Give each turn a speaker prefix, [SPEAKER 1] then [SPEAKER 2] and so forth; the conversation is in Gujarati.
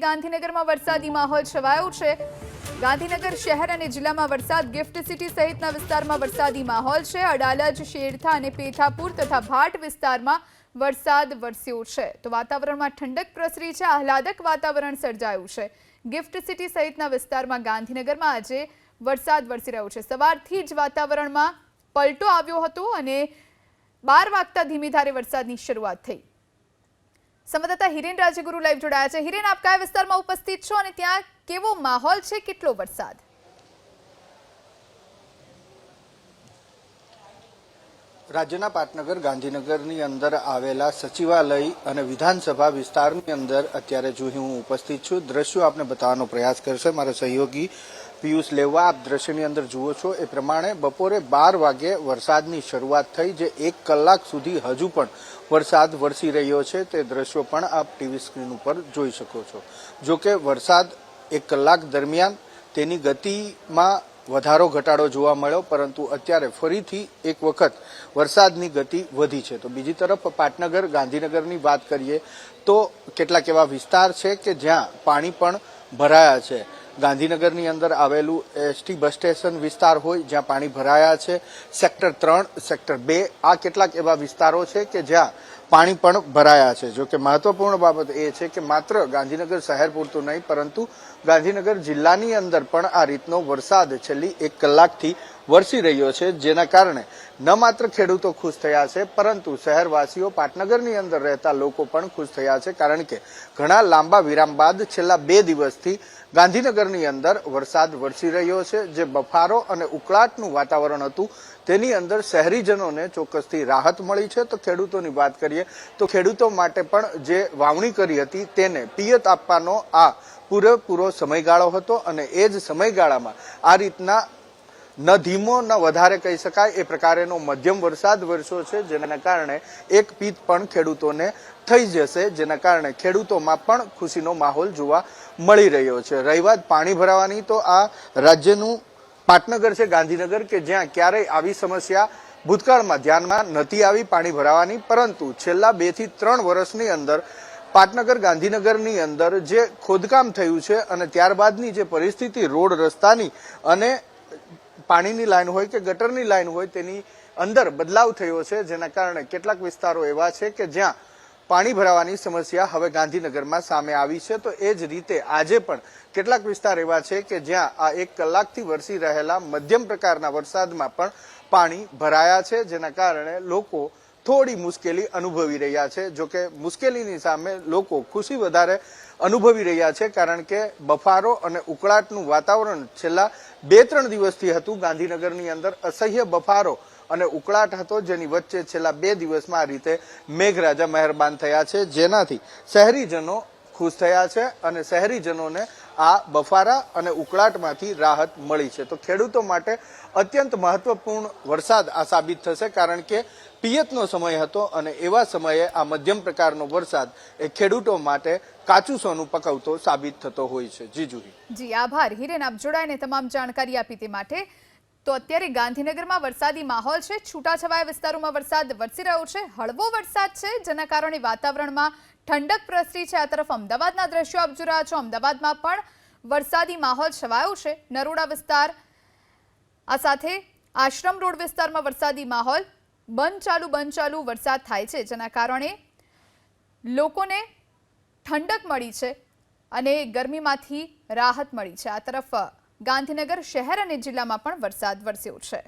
[SPEAKER 1] ગાંધીનગરમાં વરસાદી માહોલ છવાયો છે। ગાંધીનગર શહેર અને જિલ્લામાં વરસાદ, ગિફ્ટ સિટી સહિતના વિસ્તારમાં વરસાદી માહોલ છે। અડાલજ, શેરથા અને પેથાપુર તથા ભાટ વિસ્તારમાં વરસાદ વરસ્યો છે તો વાતાવરણમાં ઠંડક પ્રસરી છે, આહલાદક વાતાવરણ સર્જાયું છે। ગિફ્ટ સિટી સહિતના વિસ્તારમાં ગાંધીનગરમાં આજે વરસાદ વરસી રહ્યો છે। સવારથી જ વાતાવરણમાં પલટો આવ્યો હતો અને 12 વાગતા ધીમી ધારે વરસાદની શરૂઆત થઈ। संवाददाता हिरेन राजगुरु लाइव जोड़ाया है। हिरेन, आप क्या विस्तार में उपस्थित छो અને ત્યાં કેવો માહોલ છે, કેટલો વરસાદ?
[SPEAKER 2] રાજ્યના પાટનગર ગાંધીનગરની અંદર આવેલા સચિવાલય અને વિધાનસભા વિસ્તારની અંદર અત્યારે જો હું ઉપસ્થિત છું, દ્રશ્યો આપને બતાવવાનો પ્રયાસ કરશે મારા સહયોગી પિયુષ લેવા। આપ દ્રશ્યની અંદર જુઓ છો એ પ્રમાણે બપોરે 12 વાગે વરસાદની શરૂઆત થઈ, જે 1 કલાક સુધી હજુ પણ વરસાદ વરસી રહ્યો છે। તે દ્રશ્યો પણ આપ ટીવી સ્ક્રીન ઉપર જોઈ શકો છો। જો કે વરસાદ 1 કલાક દરમિયાન તેની ગતિમાં વધારો ઘટાડો જોવા મળ્યો, પરંતુ અત્યારે ફરીથી એક વખત વરસાદની ગતિ વધી છે। તો બીજી તરફ પાટનગર ગાંધીનગરની વાત કરીએ તો કેટલાક એવા વિસ્તાર છે કે જ્યાં પાણી પણ ભરાયા છે। ગાંધીનગરની અંદર આવેલું એસટી બસ સ્ટેશન વિસ્તાર હોય જ્યાં પાણી ભરાયા છે, સેક્ટર 3, સેક્ટર 2 આ કેટલાક એવા વિસ્તારો છે કે જ્યાં પાણી પણ ભરાયા છે। જો કે મહત્વપૂર્ણ બાબત એ છે કે માત્ર ગાંધીનગર શહેર પૂરતું નહીં, પરંતુ ગાંધીનગર જિલ્લાની અંદર પણ આ રીતનો વરસાદ છેલ્લી 1 કલાકથી વરસી રહ્યો છે, જેના કારણે ન માત્ર ખેડૂતો ખુશ થયા છે, પરંતુ શહેરવાસીઓ, પાટનગરની અંદર રહેતા લોકો પણ ખુશ થયા છે। કારણ કે ઘણા લાંબા વિરામ બાદ છેલ્લા 2 દિવસથી ગાંધીનગરની અંદર વરસાદ વરસી રહ્યો છે। જે બફારો અને ઉકળાટનું વાતાવરણ હતું તેની અંદર શહેરીજનોને ચોક્કસથી રાહત મળી છે। તો ખેડૂતોની વાત કરીએ તો ખેડૂતો માટે પણ જે વાવણી કરી હતી તેને પિયત આપવાનો આ પૂરેપૂરો સમયગાળો હતો અને એ જ સમયગાળામાં આ રીતના ન ધીમો ન વધારે કહી શકાય એ પ્રકારેનો મધ્યમ વરસાદ વરસ્યો છે, જેના કારણે એક પિત પણ ખેડૂતોને થઈ જશે, જેના કારણે ખેડૂતોમાં પણ ખુશીનો માહોલ જોવા મળી રહ્યો છે। રહી વાત પાણી ભરાવાની, તો આ રાજ્યનું પાટનગર છે ગાંધીનગર કે જ્યાં ક્યારેય આવી સમસ્યા ભૂતકાળમાં ધ્યાનમાં નથી આવી પાણી ભરાવાની, પરંતુ છેલ્લા 2 થી 3 વર્ષની અંદર પાટનગર ગાંધીનગરની અંદર જે ખોદકામ થયું છે અને ત્યારબાદની જે પરિસ્થિતિ રોડ રસ્તાની અને પાણીની લાઈન હોય કે ગટરની લાઈન હોય તેની અંદર બદલાવ થયો છે, જેના કારણે કેટલાક વિસ્તારો એવા છે કે જ્યાં પાણી ભરાવાની સમસ્યા હવે ગાંધીનગરમાં સામે આવી છે। તો એ જ રીતે આજે પણ કેટલાક વિસ્તાર એવા છે કે જ્યાં આ 1 કલાકથી વરસી રહેલા મધ્યમ પ્રકારના વરસાદમાં પણ પાણી ભરાયા છે, જેના કારણે લોકો થોડી મુશ્કેલી અનુભવી રહ્યા છે। જો કે મુશ્કેલીની સામે લોકો ખુશી વધારે અનુભવી રહ્યા છે, કારણ કે બફારો અને ઉકળાટનું વાતાવરણ છેલ્લા 2-3 દિવસથી હતું। ગાંધીનગરની અંદર અસહ્ય બફારો અને ઉકળાટ હતો, જેની વચ્ચે છેલ્લા 2 દિવસમાં આ રીતે મેઘરાજા મહેરબાન થયા છે, જેનાથી શહેરીજનો ખુશ થયા છે અને શહેરીજનોને આ બફારા અને ઉકળાટમાંથી રાહત મળી છે। તો ખેડૂતો માટે અત્યંત મહત્વપૂર્ણ વરસાદ આ સાબિત થશે, કારણ કે પિયતનો સમય હતો અને એવા સમયે આ મધ્યમ પ્રકારનો વરસાદ એ ખેડૂતો માટે કાચું સોનું પકવતો સાબિત થતો હોય છે।
[SPEAKER 1] જી આભાર હિરેન, આપ જોડાઈને તમામ જાણકારી આપી તે માટે। તો અત્યારે ગાંધીનગરમાં વરસાદી માહોલ છે, છૂટાછવાયા વિસ્તારોમાં વરસાદ વરસી રહ્યો છે, હળવો વરસાદ છે, જેના કારણે વાતાવરણમાં ઠંડક પ્રસરી છે। આ તરફ અમદાવાદના દ્રશ્યો આપ જોઈ રહ્યા છો, અમદાવાદમાં પણ વરસાદી માહોલ છવાયો છે। નરોડા વિસ્તાર, આ સાથે આશ્રમ રોડ વિસ્તારમાં વરસાદી માહોલ, બંધ ચાલુ વરસાદ થાય છે, જેના કારણે લોકોને ઠંડક મળી છે અને ગરમીમાંથી રાહત મળી છે। આ તરફ ગાંધીનગર શહેર અને જિલ્લામાં પણ વરસાદ વરસ્યો છે।